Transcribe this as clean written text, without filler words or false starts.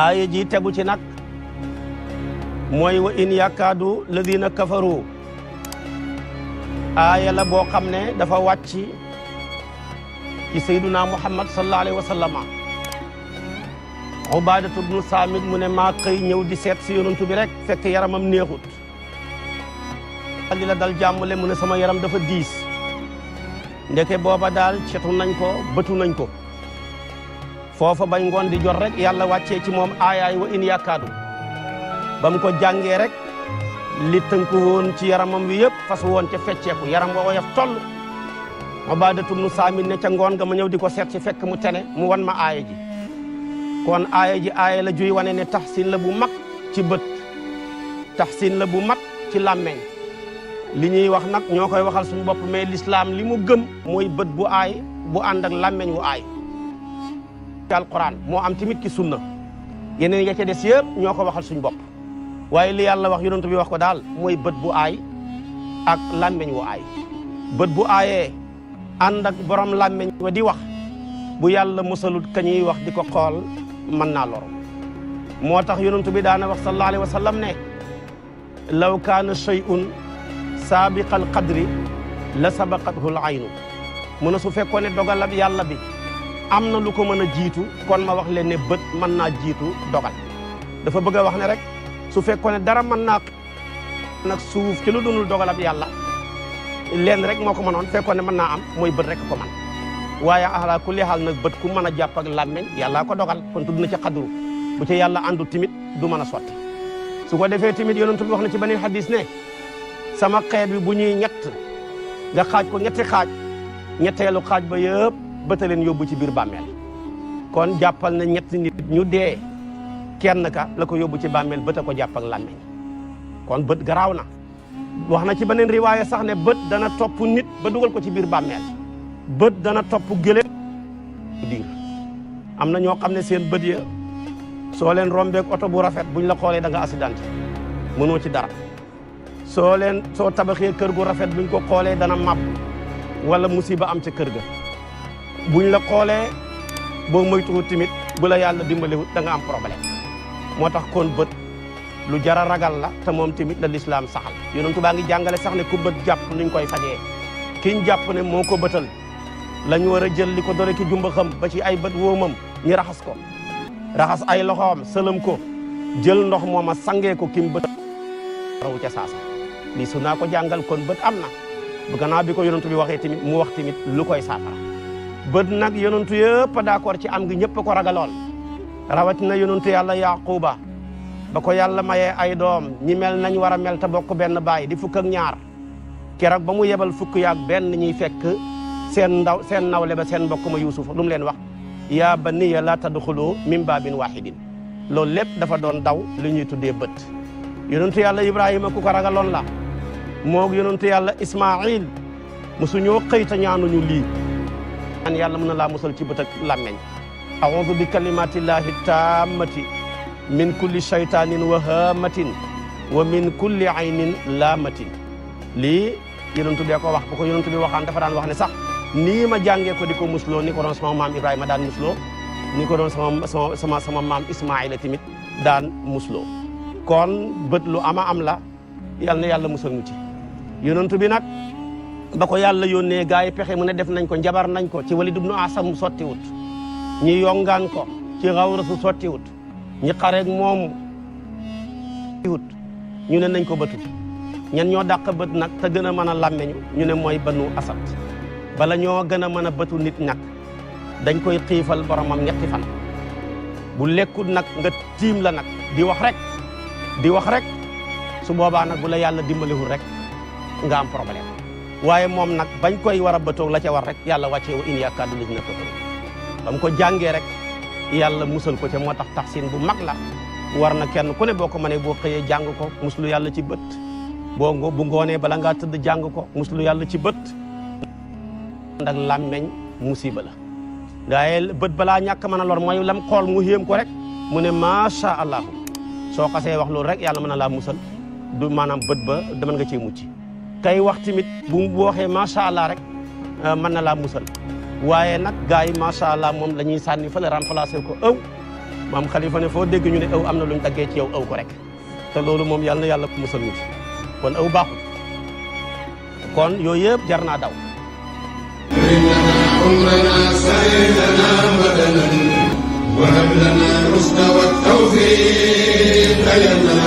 aaya ji tegu ci nag mooy wa in yakaadu ladina kafaru aaya la boo xam ne dafa wàcc ci sayduna muhammad sallallahu alayhi wa sallama Ubaadatu bnu Saamit mu ne maa xëy ñëw di seet si yonantu bi rek fekk yaramam neexut li la dal jàmmale mu ne sama yaram dafa diis ndeke booba daal cetu nañ ko bëtu nañ ko foofa bañ ngoon di jot rek yàlla wàccee ci moom aayaay wa in yakaadu ba mu ko jàngee rek li tënku woon ci yaramam wi yëpp fas woon ca fecceeku yaram wa woyof toll Ubaadatu bnu Saamit ne ca ngoon nga ma ñëw di ko seet si fekk mu tene mu wan ma aaya ji kon aaya ji aaya la juy wane ne taxsin la bu mag ci bët taxsin la bu mag ci làmmeñ li ñuy wax nag ñoo koy waxal suñu bopp mais l'islam li mu gëm mooy bët bu aay bu ànd ak làmmeñ wu aay ci alquran moo am tamit ki sunna yeneen ya ca des yëpp ñoo ko waxal suñu bopp waaye li yàlla wax yonent bi wax ko daal mooy bët bu aay ak làmmeñ wu aay bët bu aayee ànd ak borom làmmeñ wa di wax bu yàlla musalut ka ñuy wax di ko xool mën naa loro moo tax yonent bi daana wax sallallahu alayhi wa sallam ne law kaana shay'un saabiqal qadri la sabaqathu al aynu mu ne su fekkoon ne dogalab yàlla bi am na lu ko mën a jiitu kon ma wax leen ne bët mën naa jiitu dogal dafa bëgg a wax ne rek su fekkoon ne dara mën naa nag suuf ci lu dunul dogalab yàlla leen rek moo ko mënoon fekkoon ne mën naa am mooy bët rek ko man waaye ala kulli haal nag bët ku mën a jàpp ak làmmeñ yàllaa ko dogal kon tudd na ci xadru bu ci yàlla àndu timit du mën a sotti su ko defee timit yonent bi wax na ci beneen xadis ne sama xeet bi bu ñuy ñett nga xaaj ko ñetti xaaj ñetteelu xaaj ba yëpp bëta leen yóbbu ci biir bàmmeel kon jàppal na ñetti nit ñu dee kenn ka la ko yóbbu ci bàmmeel bëta ko jàpp ak làmmeñ kon bët garaaw na wax na ci beneen riwaaya sax ne bët dana topp nit ba dugal ko ci biir bàmmeel bët dana topp gëléem diir am na ñoo xam ne seen bët ya soo leen rombeek oto bu rafet buñ la xoolee da nga accidenté mënoo ci dara soo tabaxee kër gu rafet buñ ko xoolee dana màbb wala musiba am ca kër ga buñ la xoolee boo moytuwut tamit bu la yàlla dimbalewut da nga am problème moo tax kon bët lu jara ragal la te moom tamit la lislaam saxal yonentu baa ngi jàngale sax ne ku bët jàpp nuñ koy fajee kiñ jàpp ne moo ko bëtal lañu war a jël li ko dore ki jumba xam ba ci ay bët woomam ñi raxas ko raxas ay loxoom sëlëm ko jël ndox mooma sangee ko kim bët rawu ca saasa lii su naa ko jàngal kon bët am na bu gannaaw bi ko yonentu bi waxee tamit mu wax tamit lu koy saafara bët nag yonentu yëpp d'accord ci am gi ñëpp ko ragaloon rawatina yonentu yàlla yaquba ba ko yàlla mayee ay doom ñi mel nañ war a mel te bokk benn baay di fukk ak ñaar keroog ba mu yebal fukk yaak benn ñuy fekk seen nawle ba seen mbokk ma yuusufa lu mu leen wax yaa baniya laa tadxulu min baabin waahidin loolu lépp dafa doon daw li ñuy tuddee bët yonentu yàlla ibrahima ku ko ragaloon la moog yonentu yàlla ismail musu ñoo xëy ta ñaanuñu lii an yàlla mën na laa musal ci bët ak làmmeñ a'uudu bi kalimatillahi tammati min kulli shaytanin wa hamatin wa min kulli aynin laamatin lii yonentu bee ko wax bu ko yonentu bi waxaan dafa daan wax ne sax nii ma jàngee ko di ko musloo ni ko doon sama maam Ibrahima daan musloo ni ko doon sama maam Ismaïla tamit daan musloo kon bët lu ama am la yal na yàlla musal ñu ci yonentu bi nag ba ko yàlla yónnee gaa yi pexe mu ne def nañ ko njabar nañ ko ci Walid ibn Asam sottiwut ñi yongaan ko ci Xawrasu sottiwut ñi xareeg moom wut ñu ne nañ ko bëtu ñan ñoo dàq bët nag te gën a mën a làmmeñu ñu ne mooy Banu Asad bala ñoo gën a mën a bëtu nit nag dañ koy xiifal boromam ñetti fan bu lekkul nag nga tiim la nag di wax rek su boobaa nag bu la yàlla dimbaliwul rek nga am problème waaye moom nag bañ koy war a bëtoog la ca war rek yàlla wàcce wa in yakaadu llaziina kafaru ba mu ko jàngee rek yàlla musal ko ca moo tax taxsin bu mag la war na kenn ku ne boo ko mënee boo xëyee jàng ko muslu yàlla ci bët bu ngoonee bala ngaa tëdd jàng ko muslu yàlla ci bët ndax làmmeñ musiba la waaye bët balaa ñàkk mën a lor mooy lam xool mu yéem ko rek mu ne macha allah soo xasee wax loolu rek yàlla mën na laa musal du maanaam bët ba mën nga cee mucc kay wax tamit bu waxee macha allah rek mën na laa musal waaye nag gars yi macha allah moom la ñuy sànni fa la remplacer ko maam Khalifa ne foo dégg ñu ne aw am na luñ daggee ci yow aw ko rek te loolu moom yàlla na yàlla musal ñu ci kon aw baaxul kon yooyu yëpp jar naa daw عمرنا سعيدنا بدنا وهب لنا الرشد والتوفيق لنا